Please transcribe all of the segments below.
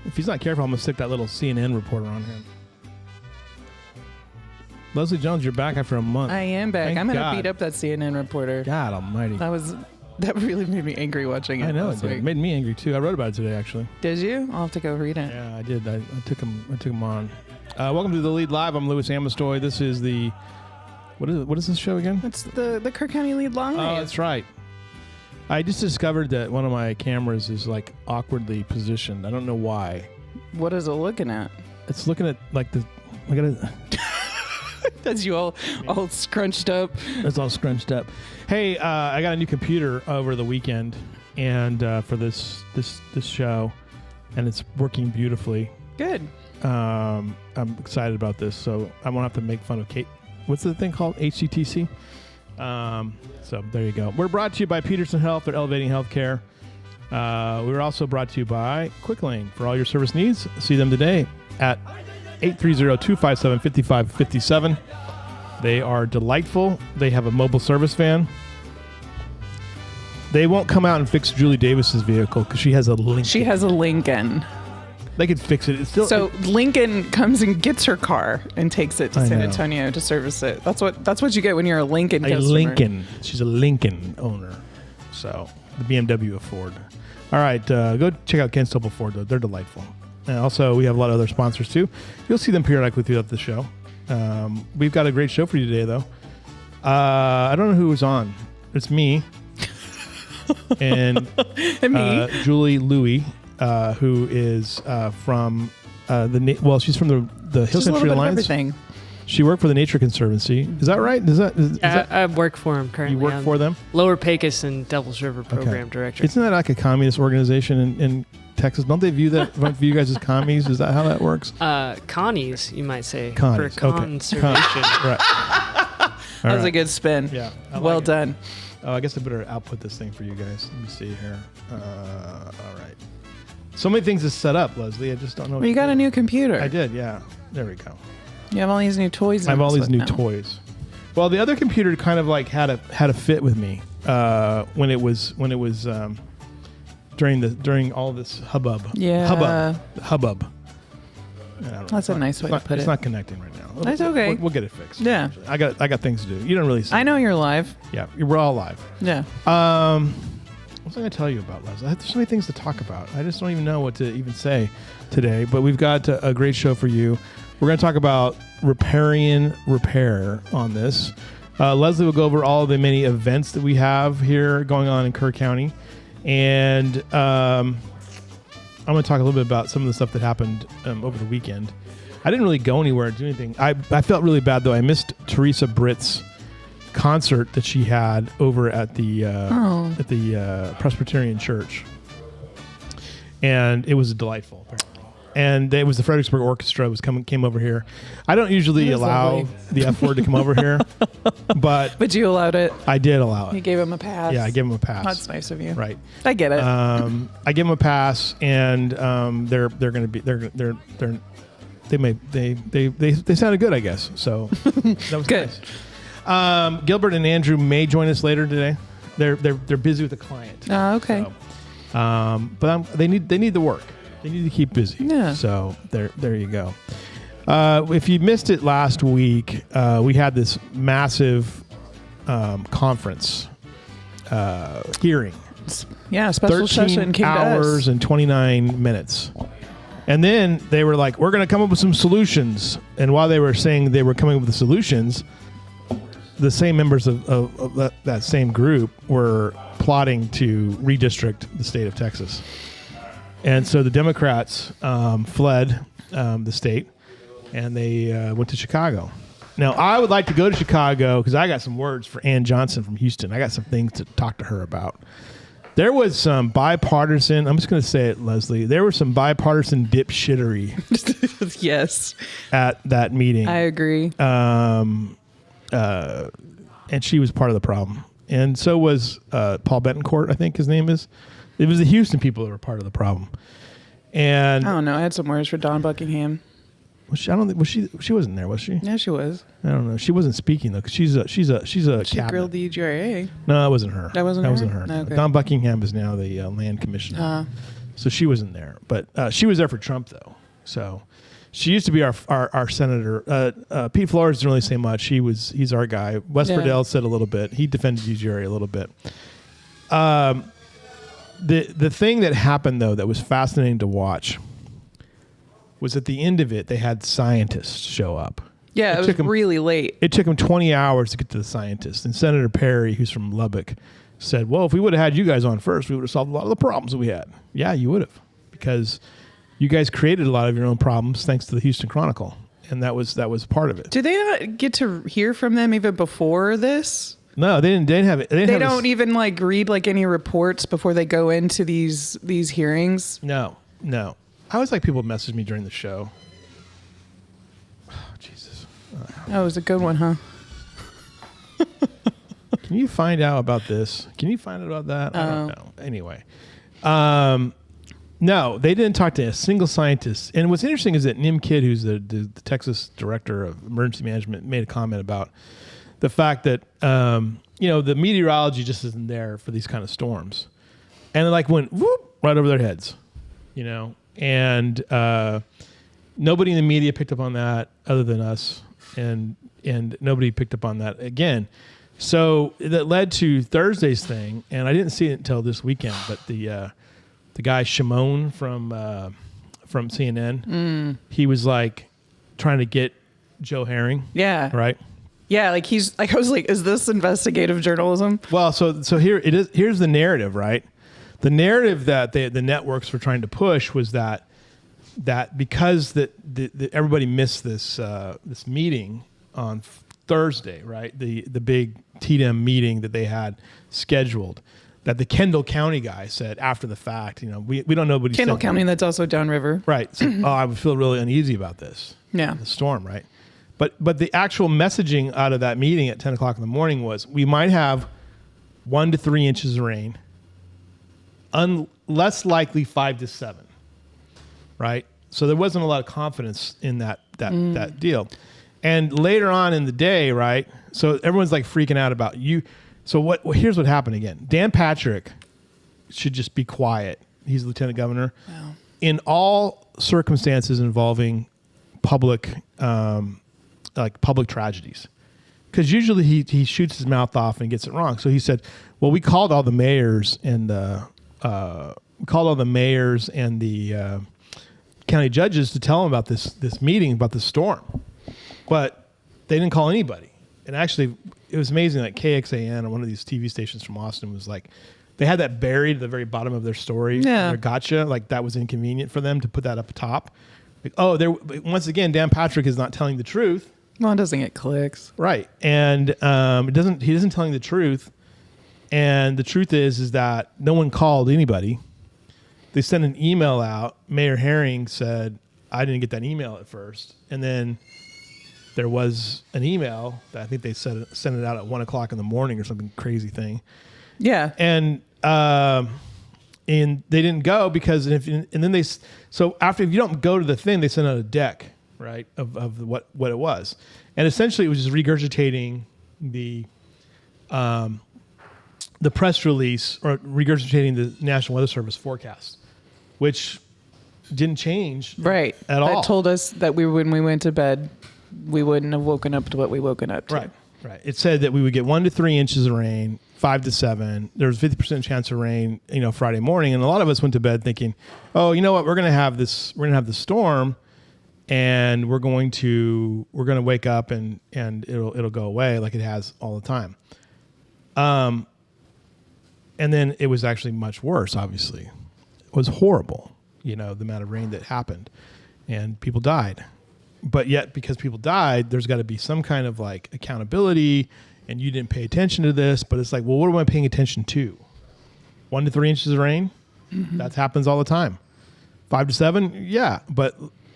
If he's not careful, I'm going to stick that little CNN reporter on him. Leslie Jones, you're back after a month. I am back. Thank I'm going to God. beat up that CNN reporter. God almighty. That really made me angry watching it. I know it did. It made me angry too. I wrote about it today, actually. Did you? I'll have to go read it. Yeah, I did. I took him on. Welcome to The Lead Live. I'm Lewis Amestoy. This is the... What is this show again? It's the Kerr County Lead Long Oh, Wave. that's right. I just discovered that one of my cameras is like awkwardly positioned. I don't know why. What is it looking at? It's looking at like the... Look at it. That's you all scrunched up. It's all scrunched up. Hey, I got a new computer over the weekend, and for this show, and it's working beautifully. Good. I'm excited about this, so I won't have to make fun of Kate. What's the thing called? HCTC. So there you go. We're brought to you by Peterson Health. They're elevating healthcare. We're also brought to you by Quick Lane for all your service needs. See them today at 830-257-5557. They are delightful. They have a mobile service van. They won't come out and fix Julie Davis's vehicle because she has a Lincoln. She has a Lincoln. They could fix it. It's still So Lincoln comes and gets her car and takes it to I San know. Antonio to service it. That's what you get when you're a Lincoln a customer. Lincoln. She's a Lincoln owner. So the BMW of Ford. All right, go check out Ken Stoppel Ford. Though. They're delightful. And also, we have a lot of other sponsors too. You'll see them periodically throughout the show. We've got a great show for you today, though. I don't know who was on. It's me and me. Julie Lewey, who is from she's from the Hill Just a little Country bit of Alliance. everything. She worked for the Nature Conservancy. Is that right? Is that I work for them currently. you work for them? Lower Pecos and Devils River Program Director. Isn't that like a communist organization in Texas? Don't they view you guys as commies? Is that how that works? Connies, you might say. Connies, For okay. conservation. Right. That was a good spin. Yeah. I Well like it. done. Oh, I guess I better output this thing for you guys. Let me see here. All right. So many things to set up, Leslie. I just don't know. Well, you got a new computer. I did, yeah. There we go. You have all these new toys. I have all these new now. toys. Well, the other computer kind of like had a fit with me when it was during all this hubbub. Yeah. Hubbub. That's a nice way to put It's it. not connecting right now. That's okay. We'll get it fixed. Yeah. I got things to do. You don't really see. I know you're live. Yeah, we're all live. Yeah. What was I going to tell you about, Leslie? There's so many things to talk about. I just don't even know what to even say today. But we've got a great show for you. We're going to talk about riparian repair on this. Leslie will go over all the many events that we have here going on in Kerr County. And I'm going to talk a little bit about some of the stuff that happened over the weekend. I didn't really go anywhere or do anything. I felt really bad, though. I missed Teresa Britt's concert that she had over at the Presbyterian Church. And it was delightful, apparently. And it was the Fredericksburg Orchestra came over here. I don't usually allow lovely. the F word to come over here, but you allowed it. I did allow You it. gave him a pass. Yeah, I gave him a pass. That's nice of you. Right. I get it. I give them a pass, and they're going to be they sounded good, I guess. So that was Good. nice. Gilbert and Andrew may join us later today. They're busy with a client. Okay. So, but they need the work. They need to keep busy. Yeah. So there you go. If you missed it last week, we had this massive conference hearing. Yeah, special 13 session came to us. hours and 29 minutes. And then they were like, we're going to come up with some solutions. And while they were saying they were coming up with the solutions, the same members of that same group were plotting to redistrict the state of Texas. And so the Democrats fled the state, and they went to Chicago. Now, I would like to go to Chicago because I got some words for Ann Johnson from Houston. I got some things to talk to her about. There was some bipartisan, I'm just going to say it, Leslie, there was some bipartisan dipshittery Yes. at that meeting. I agree. And she was part of the problem. And so was Paul Betancourt, I think his name is. It was the Houston people that were part of the problem. And I don't know. I had some words for Don Buckingham. I don't think she wasn't there, was she? Yeah, she was. I don't know. She wasn't speaking though, because she's a She cabinet. grilled the EGRA. No, that wasn't her. That wasn't her? her. Okay. Don Buckingham is now the land commissioner. So she wasn't there, but she was there for Trump though. So she used to be our senator. Pete Flores didn't really say much. He's our guy. Wes Friedel said a little bit. He defended Jerry a little bit. The thing that happened though that was fascinating to watch was at the end of it they had scientists show up. Yeah, it was really late. It took them 20 hours to get to the scientists. And Senator Perry, who's from Lubbock, said, well, if we would have had you guys on first, we would have solved a lot of the problems that we had. Yeah, you would have. Because you guys created a lot of your own problems thanks to the Houston Chronicle. And that was part of it. Did they not get to hear from them even before this? No, they didn't have it. They don't even like read like any reports before they go into these hearings? No. I always like people message me during the show. Oh, Jesus. That was a good one, huh? Can you find out about this? Can you find out about that? I don't know. Anyway. No, they didn't talk to a single scientist. And what's interesting is that Nim Kidd, who's the Texas director of emergency management, made a comment about the fact that, the meteorology just isn't there for these kind of storms. And it like went whoop right over their heads, and nobody in the media picked up on that other than us. And nobody picked up on that again. So that led to Thursday's thing, and I didn't see it until this weekend. But the guy Shimon from CNN, he was like trying to get Joe Herring. Yeah. Right. Yeah, like I was like, is this investigative journalism? Well, so here it is. Here's the narrative, right? The narrative that the networks were trying to push was that because that everybody missed this meeting on Thursday, right? The big TDM meeting that they had scheduled, that the Kendall County guy said after the fact, we don't know what he said. Kendall County, that's also downriver. Right. So, I would feel really uneasy about this. Yeah. The storm, right? But the actual messaging out of that meeting at 10 o'clock in the morning was we might have 1 to 3 inches of rain, less likely 5 to 7, right? So there wasn't a lot of confidence in that deal. And later on in the day, right? So everyone's like freaking out about you. So here's what happened again. Dan Patrick should just be quiet. He's the lieutenant governor. Wow. In all circumstances involving public tragedies. Because usually he shoots his mouth off and gets it wrong. So he said, well, we called all the mayors and the county judges to tell them about this meeting, about the storm. But they didn't call anybody. And actually, it was amazing. Like KXAN on one of these TV stations from Austin was like, they had that buried at the very bottom of their story. Yeah. Their gotcha. Like that was inconvenient for them to put that up top. Like, once again, Dan Patrick is not telling the truth. Well, it doesn't get clicks. Right. And he isn't telling the truth. And the truth is that no one called anybody. They sent an email out. Mayor Herring said, I didn't get that email at first. And then there was an email that I think they sent it out at 1 o'clock in the morning or something crazy thing. Yeah. And they didn't go because if you don't go to the thing, they send out a deck, right, of what it was. And essentially it was just regurgitating the press release or regurgitating the National Weather Service forecast, which didn't change right at all. That told us that when we went to bed, we wouldn't have woken up to what we woken up to. Right. It said that we would get 1 to 3 inches of rain, 5 to 7. There was 50% chance of rain, Friday morning, and a lot of us went to bed thinking, "Oh, you know what? We're going to have this storm, and we're going to wake up and it'll go away like it has all the time." And then it was actually much worse. Obviously, it was horrible. The amount of rain that happened, and people died. But yet, because people died, there's got to be some kind of like accountability, and you didn't pay attention to this. But it's like, well, what am I paying attention to? 1 to 3 inches of rain? Mm-hmm. That happens all the time. 5 to 7? Yeah. But,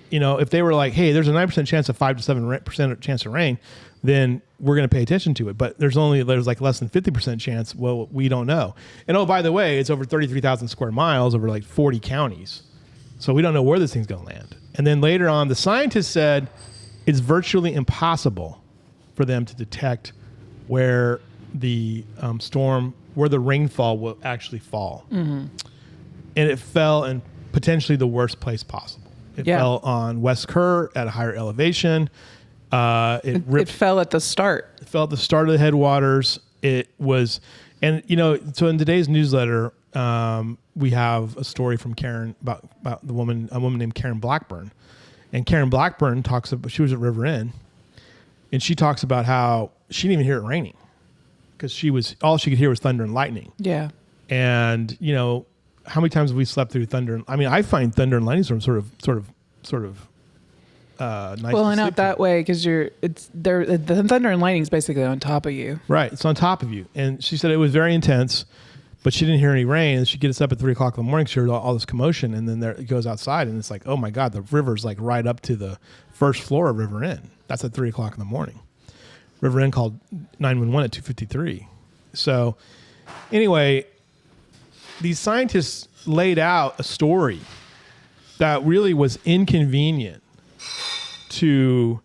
if they were like, hey, there's a 9% chance of 5 to 7% chance of rain, then we're going to pay attention to it. But there's like less than 50% chance. Well, we don't know. And oh, by the way, it's over 33,000 square miles over like 40 counties. So we don't know where this thing's going to land. And then later on, the scientists said it's virtually impossible for them to detect where the where the rainfall will actually fall. Mm-hmm. And it fell in potentially the worst place possible. It fell on West Kerr at a higher elevation. It fell at the start. It fell at the start of the headwaters. It was, and so in today's newsletter, we have a story from Karen about a woman named Karen Blackburn, and Karen Blackburn talks about, she was at River Inn, and she talks about how she didn't even hear it raining because all she could hear was thunder and lightning. Yeah. And how many times have we slept through thunder? I mean, I find thunder and lightning storms sort of nice. Well, and out that way because the thunder and lightning is basically on top of you. Right, it's on top of you. And she said it was very intense, but she didn't hear any rain. And she gets up at 3:00 in the morning. She heard all this commotion, and then it goes outside, and it's like, oh my God, the river's like right up to the first floor of River Inn. That's at 3:00 in the morning. River Inn called 911 at 2:53. So, anyway, these scientists laid out a story that really was inconvenient to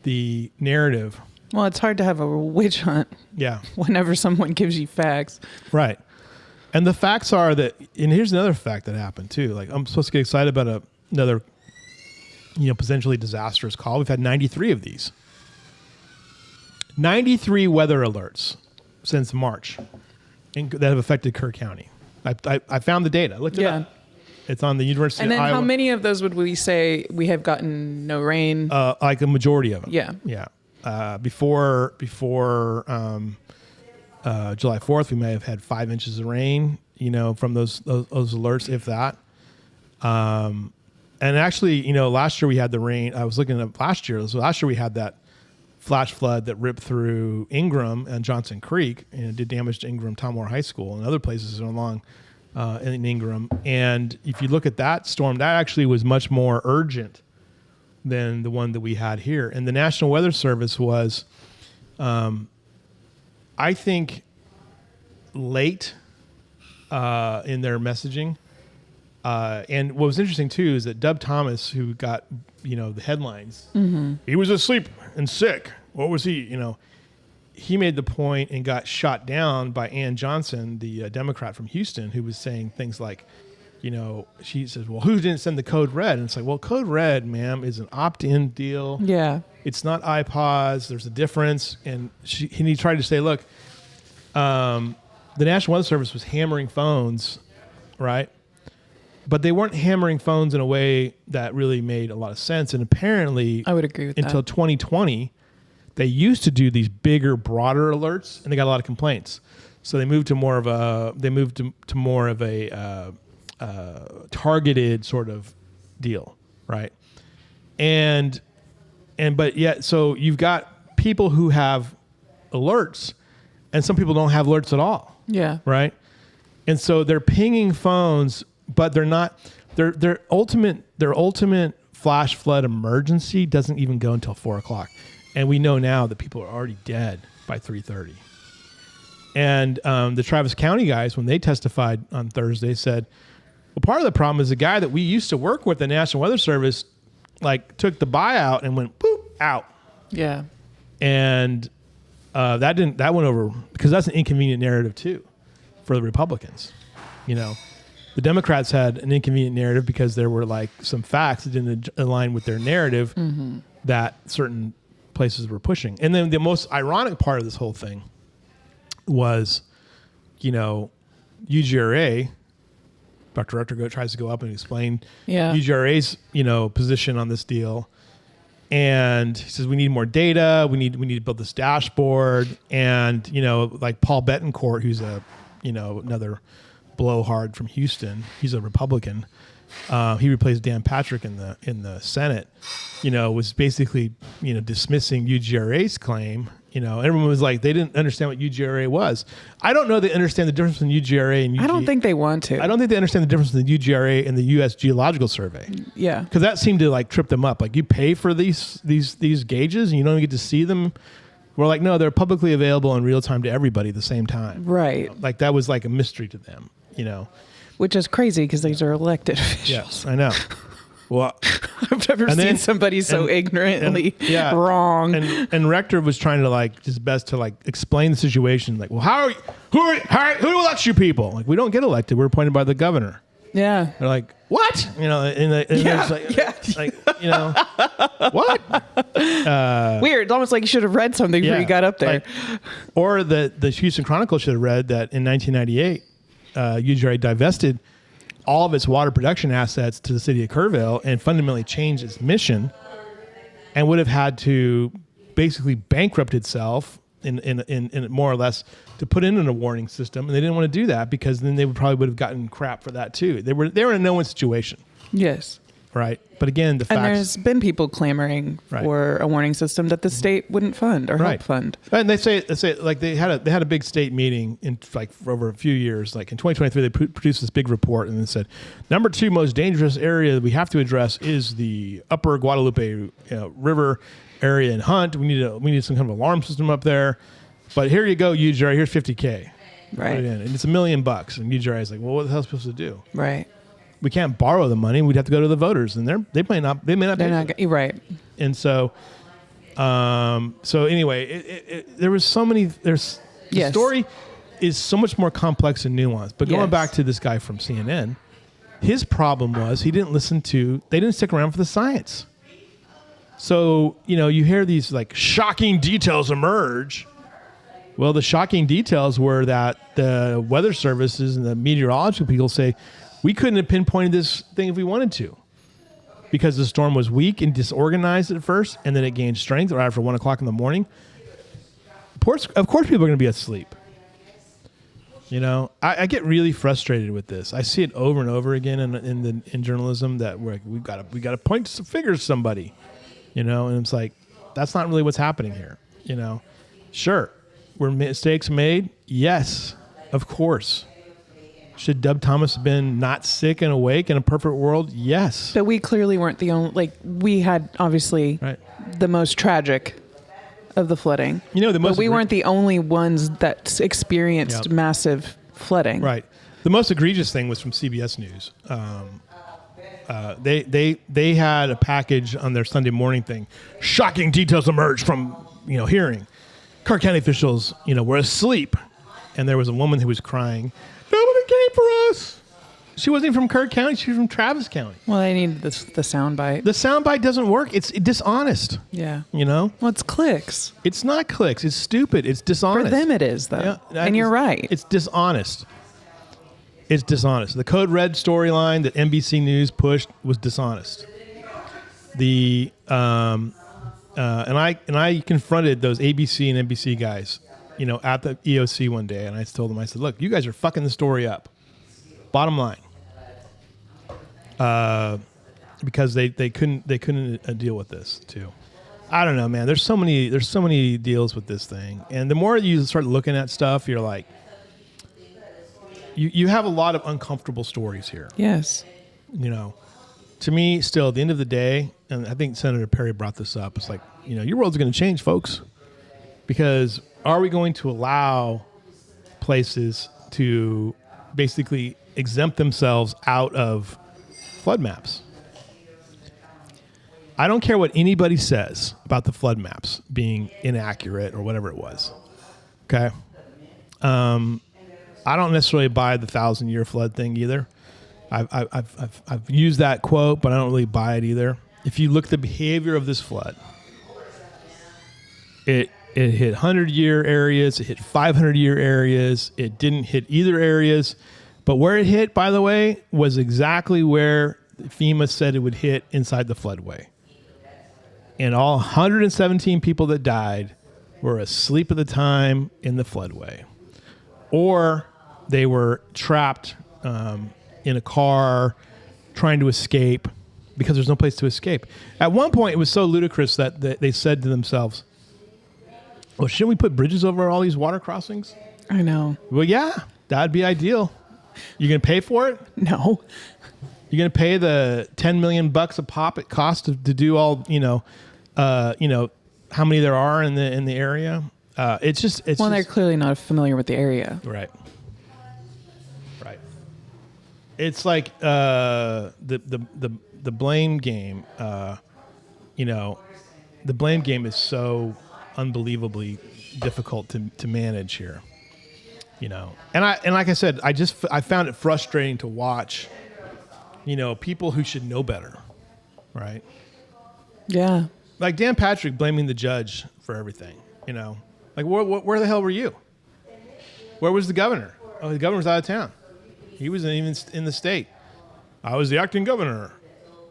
the narrative. Well, it's hard to have a witch hunt. Yeah. Whenever someone gives you facts. Right. And the facts are that, and here's another fact that happened too. Like, I'm supposed to get excited about another, potentially disastrous call. We've had 93 of these. 93 weather alerts since March that have affected Kerr County. I found the data. I looked it up. It's on the University of Iowa. And then how many of those would we say we have gotten no rain? Like a majority of them. Yeah. Yeah. Before July 4th, we may have had 5 inches of rain, from those alerts, if that. And actually, last year we had the rain. I was looking at last year. So last year we had that flash flood that ripped through Ingram and Johnson Creek, and it did damage to Ingram, Tomore High School, and other places along in Ingram. And if you look at that storm, that actually was much more urgent than the one that we had here. And the National Weather Service was, I think, late in their messaging. And what was interesting too is that Dub Thomas, who got the headlines, he was asleep and sick. What was he? He made the point and got shot down by Ann Johnson, the Democrat from Houston, who was saying things like, she says, well, who didn't send the code red? And it's like, well, code red, ma'am, is an opt-in deal. Yeah. It's not iPods. There's a difference. And he tried to say, look, the National Weather Service was hammering phones, right? But they weren't hammering phones in a way that really made a lot of sense. And apparently, I would agree with until that. 2020, they used to do these bigger, broader alerts, and they got a lot of complaints. So they moved to more of a targeted sort of deal, right? But yet, so you've got people who have alerts, and some people don't have alerts at all. Yeah. Right. And so they're pinging phones, but they're not. Their ultimate flash flood emergency doesn't even go until 4:00, and we know now that people are already dead by 3:30. And the Travis County guys, when they testified on Thursday, said, well, part of the problem is the guy that we used to work with, the National Weather Service, took the buyout and went boop out. Yeah. And that went over because that's an inconvenient narrative too for the Republicans. The Democrats had an inconvenient narrative because there were some facts that didn't align with their narrative that certain places were pushing. And then the most ironic part of this whole thing was, UGRA, Dr. Rutger tries to go up and explain UGRA's, position on this deal. And he says, we need more data. We need to build this dashboard. And, Paul Betancourt, who's another blowhard from Houston, he's a Republican. He replaced Dan Patrick in the Senate, was basically, dismissing UGRA's claim. Everyone was like, they didn't understand what UGRA was. I don't know they understand the difference between UGRA and UG. I don't think they want to. I don't think they understand the difference between UGRA and the U.S. Geological Survey. Yeah. Because that seemed to trip them up. You pay for these gauges and you don't get to see them. We're like, no, they're publicly available in real time to everybody at the same time. Right. That was a mystery to them, Which is crazy because these are elected officials. Yes, I know. Well, I've never seen somebody so ignorantly wrong. And Rector was trying to his best to explain the situation. Who elects you people? We don't get elected. We're appointed by the governor. Yeah. They're like, what? You know, and Yeah, it's like, you know, what? Weird. It's almost like you should have read something before you got up there. Or the Houston Chronicle should have read that in 1998, UGRA divested all of its water production assets to the city of Kerrville and fundamentally changed its mission, and would have had to basically bankrupt itself in more or less to put in a warning system, and they didn't want to do that because then they would have gotten crap for that too. They were in a no-win situation, Yes. right? But again, the And facts. there's been people clamoring Right. for a warning system that the state wouldn't fund or help Right. fund. And they say like they had a big state meeting in like for over a few years. Like in 2023, they produced this big report and they said, number 2 most dangerous area that we have to address is the Upper Guadalupe River area in Hunt. We need some kind of alarm system up there. But here you go, UGRA. Here's $50K. Right. Put it in. And it's $1 million. And UGRA is like, well, what the hell are we supposed to do? Right. We can't borrow the money. We'd have to go to the voters, and they may not. They're pay not. for it. You're right. And so, anyway, there was so many. The Yes. story is so much more complex and nuanced. But going Yes. back to this guy from CNN, his problem was he didn't listen to. They didn't stick around for the science. So you hear these like shocking details emerge. Well, the shocking details were that the weather services and the meteorological people say we couldn't have pinpointed this thing if we wanted to, because the storm was weak and disorganized at first, and then it gained strength right after 1 o'clock in the morning. Of course, people are going to be asleep. I get really frustrated with this. I see it over and over again in journalism that we got to point some figures to somebody, and it's like that's not really what's happening here. Sure, were mistakes made? Yes, of course. Should Dub Thomas have been not sick and awake in a perfect world? Yes. But we clearly weren't the only. Like we had obviously Right. the most tragic of the flooding. But we weren't the only ones that experienced Yep. massive flooding. Right. The most egregious thing was from CBS News. They had a package on their Sunday morning thing. Shocking details emerged from hearing. Clark County officials were asleep, and there was a woman who was crying. Nobody came for us. She wasn't even from Kirk County. She was from Travis County. Well, they needed the soundbite. The soundbite doesn't work. It's dishonest. Yeah. Well, it's clicks. it's not clicks. It's stupid. It's dishonest. For them, it is though. Yeah, and you're right. It's dishonest. It's dishonest. The Code Red storyline that NBC News pushed was dishonest. And I confronted those ABC and NBC guys, at the EOC one day, and I told them, I said, look, you guys are fucking the story up. Bottom line. Because they couldn't deal with this too. I don't know, man. There's so many deals with this thing, and the more you start looking at stuff, you're like, you have a lot of uncomfortable stories here. Yes. To me, still, at the end of the day, and I think Senator Perry brought this up, it's like, your world's going to change, folks. Because are we going to allow places to basically exempt themselves out of flood maps? I don't care what anybody says about the flood maps being inaccurate or whatever it was. Okay? I don't necessarily buy the 1,000-year flood thing either. I've used that quote, but I don't really buy it either. If you look at the behavior of this flood, it hit 100-year areas, it hit 500-year areas, it didn't hit either areas, but where it hit, by the way, was exactly where FEMA said it would hit inside the floodway. And all 117 people that died were asleep at the time in the floodway, or they were trapped in a car trying to escape because there's no place to escape. At one point, it was so ludicrous that they said to themselves, well, shouldn't we put bridges over all these water crossings? I know. Well, yeah, that'd be ideal. You going to pay for it? No. You're going to pay the $10 million a pop it costs to do all, how many there are in the area. They're clearly not familiar with the area. Right. It's like the blame game. The blame game is so unbelievably difficult to manage here. And like I said, I found it frustrating to watch people who should know better, right? Yeah. Like Dan Patrick blaming the judge for everything, Like, where the hell were you? Where was the governor? Oh, the governor's out of town. He wasn't even in the state. I was the acting governor.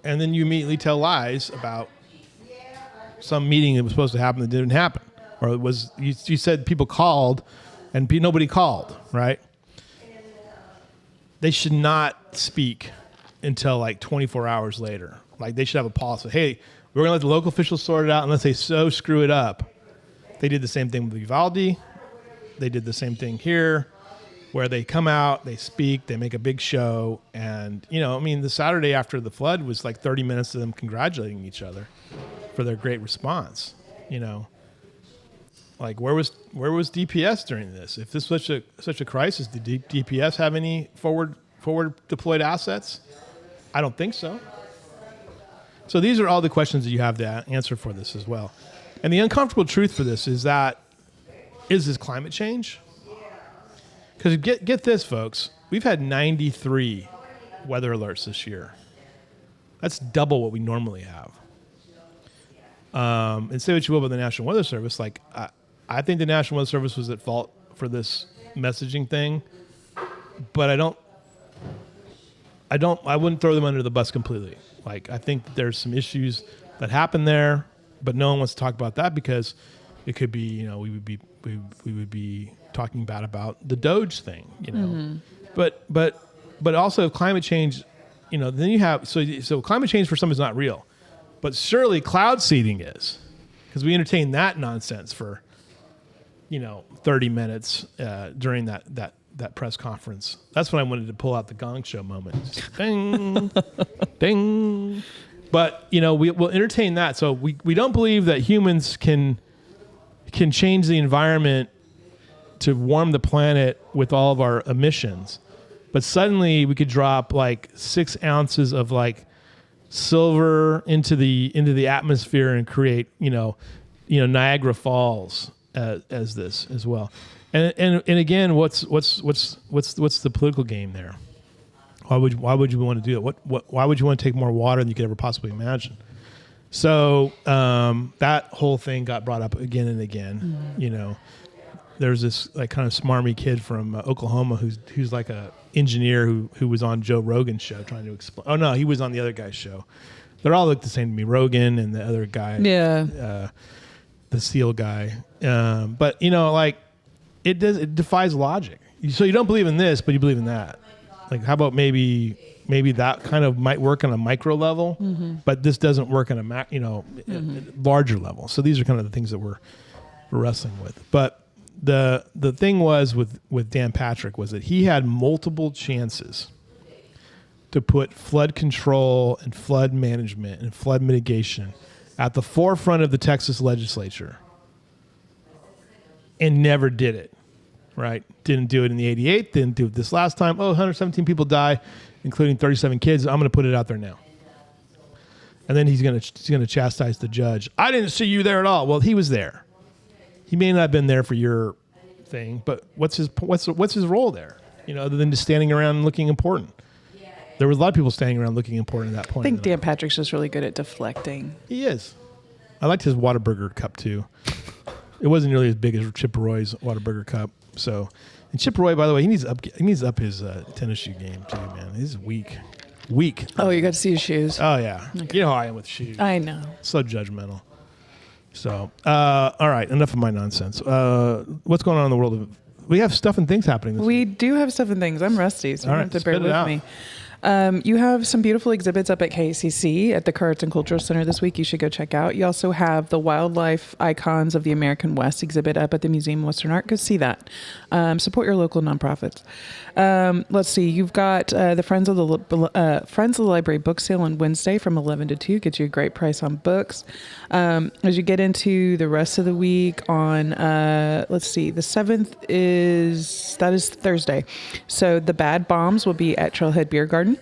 And then you immediately tell lies about some meeting that was supposed to happen that didn't happen. Or it was you said people called and nobody called, right? They should not speak until like 24 hours later. Like they should have a policy. Hey, we're going to let the local officials sort it out unless they so screw it up. They did the same thing with Uvalde. They did the same thing here where they come out, they speak, they make a big show. And, the Saturday after the flood was like 30 minutes of them congratulating each other for their great response, Like where was DPS during this? If this was such a crisis, did DPS have any forward deployed assets? I don't think so. So these are all the questions that you have to answer for this as well. And the uncomfortable truth for this is this climate change? Because get this, folks, we've had 93 weather alerts this year. That's double what we normally have. And say what you will about the National Weather Service, like I think the National Weather Service was at fault for this messaging thing, but I wouldn't throw them under the bus completely. Like I think that there's some issues that happen there, but no one wants to talk about that because it could be, we would be talking bad about the Doge thing, Mm-hmm. But also climate change, then you have so climate change for some is not real, but surely cloud seeding is, because we entertained that nonsense for 30 minutes during that press conference. That's when I wanted to pull out the Gong Show moment. Ding, ding. But we'll entertain that. So we don't believe that humans can change the environment to warm the planet with all of our emissions. But suddenly we could drop like 6 ounces of like silver into the atmosphere and create Niagara Falls as this as well. And again, what's the political game there? Why would you want to do that? Why would you want to take more water than you could ever possibly imagine? So that whole thing got brought up again and again. Mm-hmm. There's this like kind of smarmy kid from Oklahoma who's like a engineer who was on Joe Rogan's show trying to explain. Oh no, he was on the other guy's show. They all look the same to me. Rogan and the other guy. Yeah. The SEAL guy. But like it defies logic. So you don't believe in this, but you believe in that. Like how about maybe that kind of might work on a micro level, mm-hmm. but this doesn't work on a mm-hmm. larger level. So these are kind of the things that we're wrestling with. But the thing was with Dan Patrick was that he had multiple chances to put flood control and flood management and flood mitigation at the forefront of the Texas legislature and never did it, right? Didn't do it in the 88, didn't do it this last time. 117 people die, including 37 kids. I'm going to put it out there now. And then he's going to chastise the judge. I didn't see you there at all. Well, he was there. He may not have been there for your thing, but what's his role there? Other than just standing around and looking important. There were a lot of people standing around looking important at that point. I think Dan Patrick's just really good at deflecting. He is. I liked his Whataburger cup too. It wasn't nearly as big as Chip Roy's Whataburger cup. So, and Chip Roy, by the way, he needs to up his tennis shoe game too, man. He's weak. Oh, you got to see his shoes. Oh yeah. Okay. You know how I am with shoes. I know. So judgmental. So, all right, enough of my nonsense. What's going on in the world of? We have stuff and things happening this week. We do have stuff and things. I'm rusty, so you have to bear with me. You have some beautiful exhibits up at KCC at the Arts and Cultural Center this week. You should go check out. You also have the Wildlife Icons of the American West exhibit up at the Museum of Western Art. Go see that. Support your local nonprofits. Let's see. You've got the Friends of the Library book sale on Wednesday from 11 to 2. Gets you a great price on books. As you get into the rest of the week on, let's see, the 7th is Thursday. So the Bad Bombs will be at Trailhead Beer Garden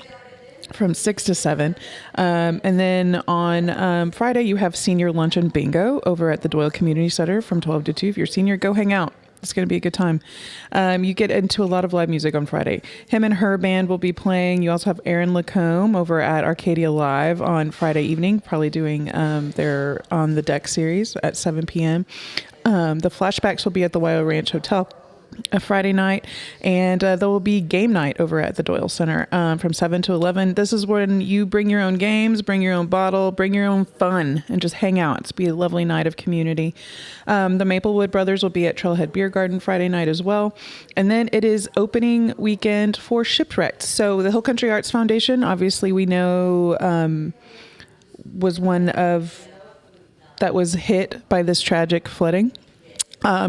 from 6 to 7. And then on Friday, you have Senior Lunch and Bingo over at the Doyle Community Center from 12 to 2. If you're a senior, go hang out. It's going to be a good time. You get into a lot of live music on Friday. Him and her band will be playing. You also have Aaron Lacombe over at Arcadia Live on Friday evening, probably doing their On the Deck series at 7 p.m. The Flashbacks will be at the Wild Ranch Hotel a Friday night, and there will be game night over at the Doyle Center from 7 to 11. This is when you bring your own games, bring your own bottle, bring your own fun, and just hang out. It's be a lovely night of community. The Maplewood Brothers will be at Trailhead Beer Garden Friday night as well. And then it is opening weekend for Shipwrecked. So the Hill Country Arts Foundation, obviously we know, was one of that was hit by this tragic flooding.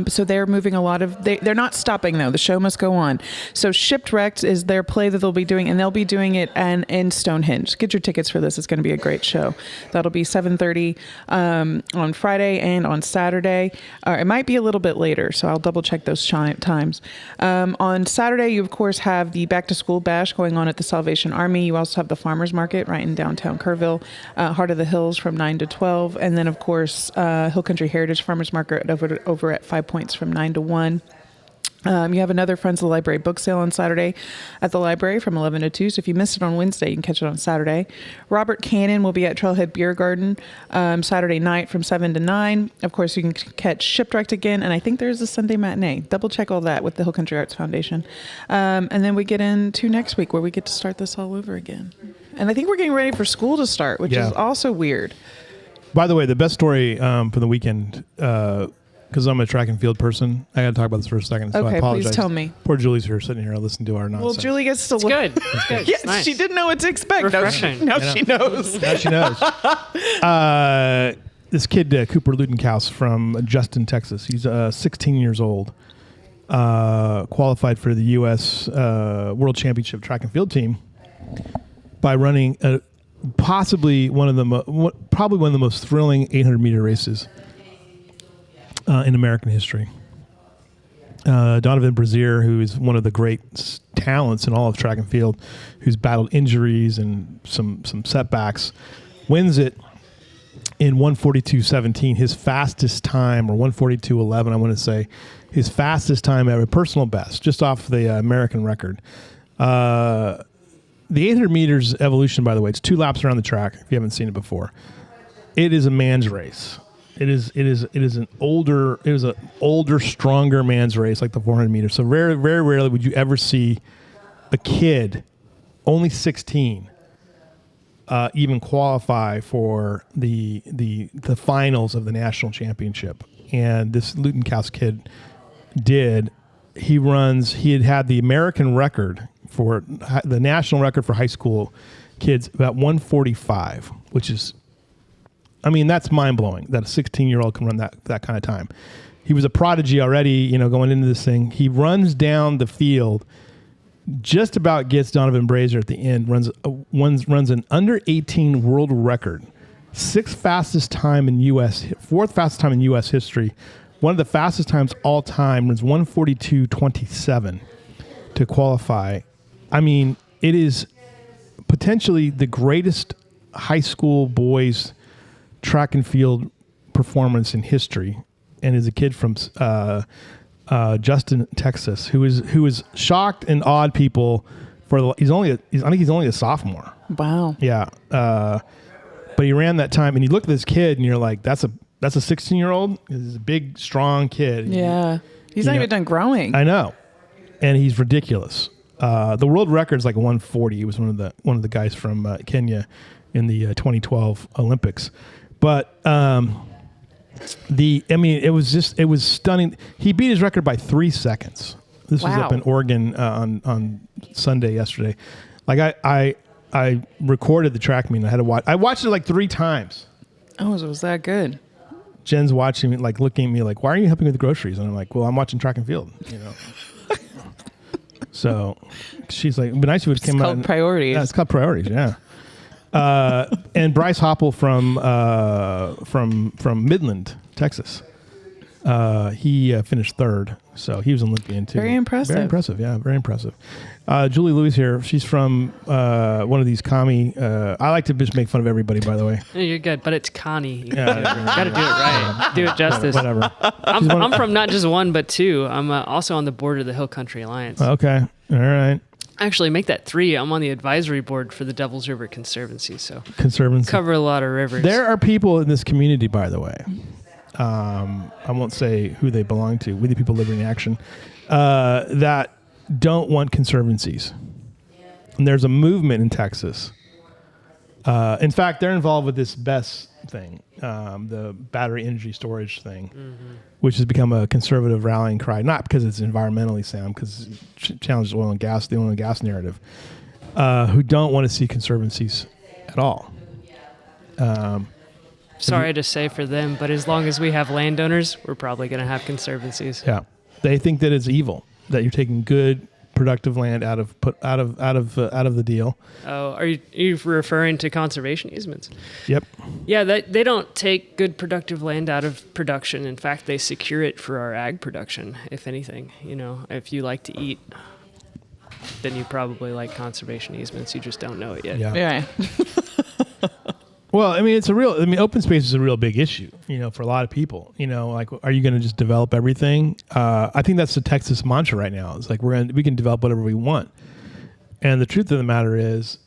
So they're moving a lot of, they're not stopping though. The show must go on. So Shipwrecked is their play that they'll be doing, and they'll be doing it in Stonehenge. Get your tickets for this. It's going to be a great show. That'll be 7:30 on Friday and on Saturday. It might be a little bit later, so I'll double check those times. On Saturday, you of course have the Back to School Bash going on at the Salvation Army. You also have the Farmers Market right in downtown Kerrville, Heart of the Hills from 9 to 12. And then of course, Hill Country Heritage Farmers Market over at 5 Points from 9 to 1. You have another Friends of the Library book sale on Saturday at the library from 11 to 2. So if you missed it on Wednesday, you can catch it on Saturday. Robert Cannon will be at Trailhead Beer Garden Saturday night from 7 to 9. Of course, you can catch Shipwrecked again. And I think there's a Sunday matinee. Double check all that with the Hill Country Arts Foundation. And then we get into next week where we get to start this all over again. And I think we're getting ready for school to start, which is also weird. By the way, the best story for the weekend, because I'm a track and field person, I got to talk about this for a second. So Okay, I apologize. please tell me. Poor Julie's here, sitting here, listening to our nonsense. Well, Julie gets to It's good. It's good. Yes, It's nice. she didn't know what to expect. Refreshing. Now she knows. Now she knows. This kid, Cooper Ludenkaus from Justin, Texas. He's 16 years old. Qualified for the U.S. World Championship track and field team by running probably one of the most thrilling 800-meter races in American history. Donovan Brazier, who is one of the great talents in all of track and field, who's battled injuries and some setbacks, wins it in 1:42.17, his fastest time, or 1:42.11, I want to say, his fastest time ever, personal best, just off the American record. The 800 meters evolution, by the way, it's 2 laps around the track. If you haven't seen it before, it is a man's race. It is an older, stronger man's race, like the 400 meters. So very, very rarely would you ever see a kid, only 16, even qualify for the finals of the national championship. And this Lutenkaus kid did. He had the American record for the national record for high school kids, about 1:45, which is, I mean, that's mind-blowing that a 16-year-old can run that kind of time. He was a prodigy already, going into this thing. He runs down the field, just about gets Donovan Brazier at the end, runs an under 18 world record, 4th fastest time in U.S. history, one of the fastest times all time, runs 1:42.27 to qualify. I mean, it is potentially the greatest high school boys track and field performance in history, and is a kid from Justin, Texas, who is shocked and awed people for I think he's only a sophomore. Wow. Yeah. But he ran that time, and you look at this kid and you're like, that's a 16-year-old. He's a big, strong kid. Yeah. He's not even done growing. I know. And he's ridiculous. The world record is like 140. He was one of the guys from Kenya in the 2012 Olympics. But it was stunning. He beat his record by 3 seconds. This was up in Oregon on Sunday yesterday. Like I recorded the track meet. I watched it like 3 times. Oh, so it was that good? Jen's watching me, like looking at me like, why are you helping with the groceries? And I'm like, well, I'm watching track and field, So she's like, it'd be nice if it came out. It's called priorities. Yeah, it's called priorities, yeah. And Bryce Hoppel from Midland, Texas. He finished third, so he was an Olympian too. Very impressive. Very impressive, yeah, very impressive. Julie Lewey's here. She's from one of these commie. I like to just make fun of everybody, by the way. No, you're good, but it's Connie. You Yeah, got to do it right. Do it justice. Whatever. I'm from not just one, but two. I'm also on the board of the Hill Country Alliance. Okay, all right. Actually, make that 3. I'm on the advisory board for the Devils River Conservancy, so Conservancy. cover a lot of rivers. There are people in this community, by the way. I won't say who they belong to. We the people living in action that don't want conservancies. And there's a movement in Texas. In fact, they're involved with this BESS thing, the battery energy storage thing, which has become a conservative rallying cry. Not because it's environmentally sound, because it challenges the oil and gas narrative. Who don't want to see conservancies at all. Sorry to say for them, but as long as we have landowners, we're probably going to have conservancies. Yeah, they think that it's evil that you're taking good, productive land out of the deal. Oh, are you referring to conservation easements? Yep. Yeah, they don't take good, productive land out of production. In fact, they secure it for our ag production. If anything, if you like to eat, then you probably like conservation easements. You just don't know it yet. Yeah. Well, I mean, open space is a real big issue, for a lot of people. Like, are you going to just develop everything? I think that's the Texas mantra right now. It's like we can develop whatever we want. And the truth of the matter is,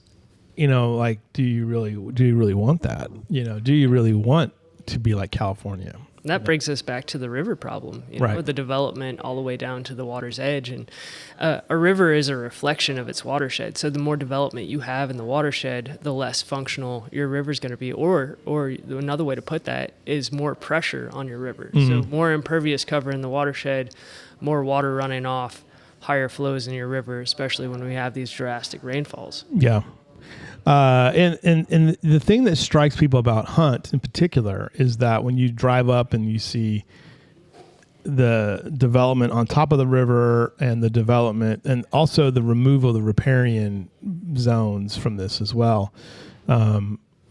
like, do you really want that? Do you really want to be like California? That brings us back to the river problem, right. The development all the way down to the water's edge. And a river is a reflection of its watershed. So the more development you have in the watershed, the less functional your river's going to be. Or another way to put that is more pressure on your river. Mm-hmm. So more impervious cover in the watershed, more water running off, higher flows in your river, especially when we have these drastic rainfalls. Yeah. And the thing that strikes people about Hunt in particular is that when you drive up and you see the development on top of the river and the development and also the removal of the riparian zones from this as well.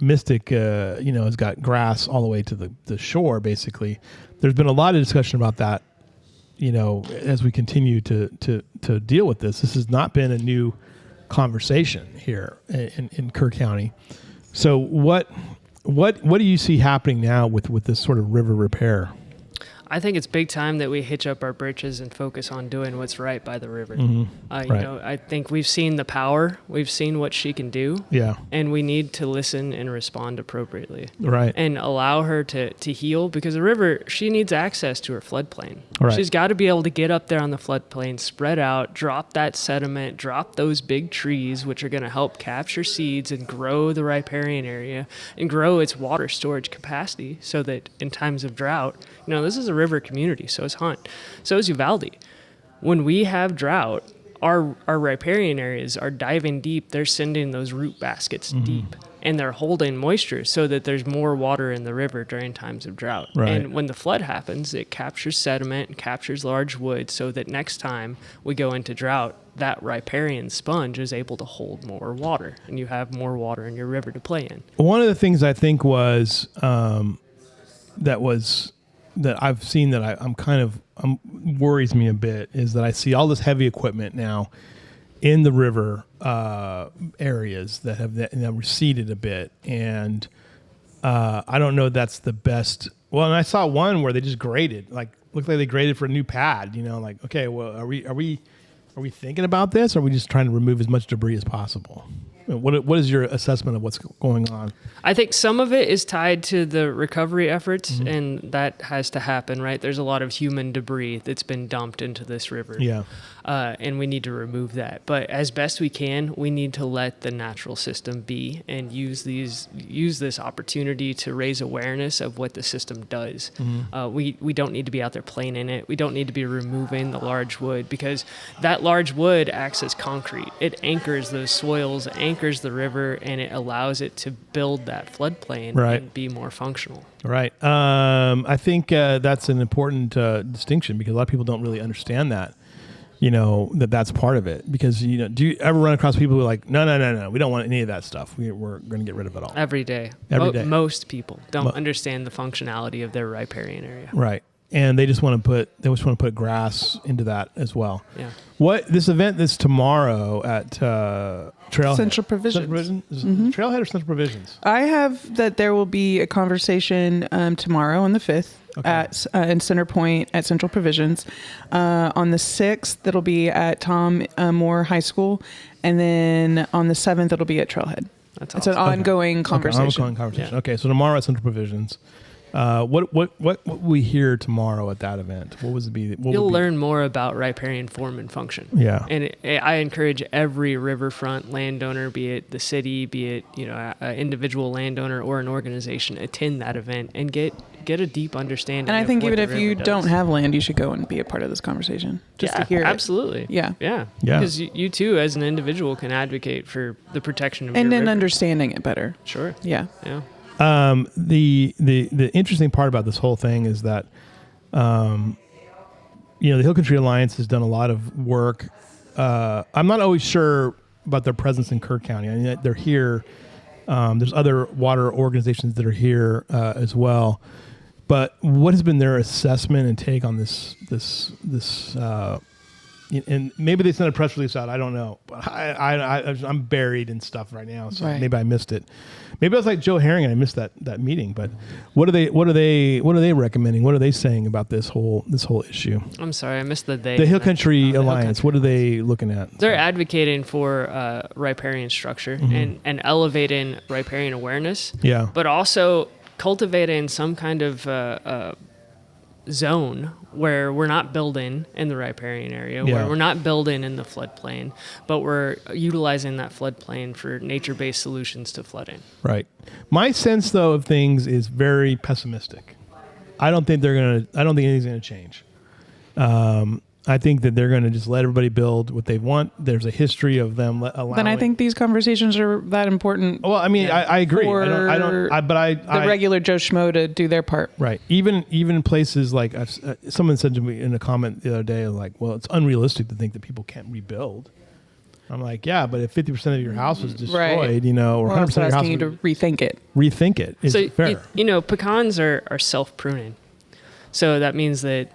Mystic, has got grass all the way to the shore, basically. There's been a lot of discussion about that, as we continue to deal with this. This has not been a new conversation here in Kerr County. So what do you see happening now with this sort of river repair? I think it's big time that we hitch up our britches and focus on doing what's right by the river. Mm-hmm. Right. I think we've seen the power, we've seen what she can do. Yeah. And we need to listen and respond appropriately. Right. And allow her to heal, because the river, she needs access to her floodplain. Right. She's got to be able to get up there on the floodplain, spread out, drop that sediment, drop those big trees, which are going to help capture seeds and grow the riparian area and grow its water storage capacity, so that in times of drought, this is a river community, so is Hunt, so is Uvalde. When we have drought, our riparian areas are diving deep. They're sending those root baskets deep, and they're holding moisture so that there's more water in the river during times of drought. Right. And when the flood happens, it captures sediment and captures large wood, so that next time we go into drought, that riparian sponge is able to hold more water, and you have more water in your river to play in. One of the things I think was that I've seen that I'm kind of worries me a bit is that I see all this heavy equipment now in the river areas that have receded a bit, and I don't know that's the best. Well, and I saw one where they just graded, looked like they graded for a new pad. Like, okay, well, are we thinking about this? Or are we just trying to remove as much debris as possible? What is your assessment of what's going on? I think some of it is tied to the recovery efforts, and that has to happen, right? There's a lot of human debris that's been dumped into this river. Yeah. And we need to remove that. But as best we can, we need to let the natural system be and use this opportunity to raise awareness of what the system does. We don't need to be out there playing in it. We don't need to be removing the large wood, because that large wood acts as concrete. It anchors those soils, anchors the river, and it allows it to build that floodplain and be more functional. Right. I think that's an important distinction, because a lot of people don't really understand that. That's part of it, because, do you ever run across people who are like, no, we don't want any of that stuff. We're going to get rid of it all. Every day. Every day. Most people don't understand the functionality of their riparian area. Right. and they just want to put grass into that as well. Yeah. This event this tomorrow at Trailhead. Central Provisions. Trailhead or Central Provisions? I have that there will be a conversation tomorrow on the 5th at in Center Point at Central Provisions. On the 6th, it'll be at Tom Moore High School. And then on the 7th, it'll be at Trailhead. That's It's an awesome. ongoing conversation. Ongoing conversation. Yeah. Okay, so tomorrow at Central Provisions. What we hear tomorrow at that event? What was it be? You'll learn more about riparian form and function. Yeah. And I encourage every riverfront landowner, be it the city, be it an individual landowner or an organization, attend that event and get a deep understanding. And I think of what even the if you river don't does. have land, you should go and be a part of this conversation just to hear it. Absolutely. Yeah. Yeah. Yeah. Because you too, as an individual, can advocate for the protection of And your then river. understanding it better. Sure. Yeah. Yeah. The interesting part about this whole thing is that, the Hill Country Alliance has done a lot of work. I'm not always sure about their presence in Kerr County. I mean, they're here. There's other water organizations that are here as well. But what has been their assessment and take on this? And maybe they sent a press release out. I don't know. But I'm buried in stuff right now, so Right. maybe I missed it. Maybe I was like Joe Herring and I missed that meeting. But what are they recommending? What are they saying about this whole issue? I'm sorry, I missed the day. The Hill Country Hill Alliance. Country. What are they looking at? They're advocating for riparian structure and elevating riparian awareness. Yeah. But also cultivating some kind of zone where we're not building in the riparian area, Yeah. where we're not building in the floodplain, but we're utilizing that floodplain for nature-based solutions to flooding. Right. My sense, though, of things is very pessimistic. I don't think anything's going to change. I think that they're going to just let everybody build what they want. There's a history of them allowing. Then I think these conversations are that important. Well, I mean, I agree. The regular Joe Schmo to do their part. Right. Even places like someone said to me in a comment the other day, like, well, it's unrealistic to think that people can't rebuild. I'm like, yeah, but if 50% of your house was destroyed, Right. or 100% of your house, asking you to rethink it. rethink it. Is So, fair. pecans are self-pruning. So that means that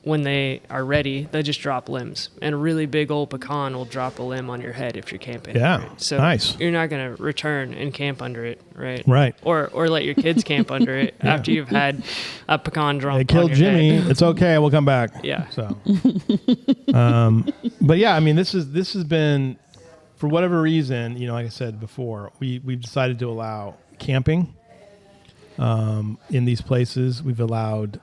when they are ready, they just drop limbs. And a really big old pecan will drop a limb on your head if you're camping. Yeah, Right? So nice. you're not going to return and camp under it, right? Right. Or let your kids camp under it after you've had a pecan drop. They killed on your Jimmy. head. It's okay. We'll come back. Yeah. So, but yeah, I mean, this has been, for whatever reason, like I said before, we've decided to allow camping in these places. We've allowed,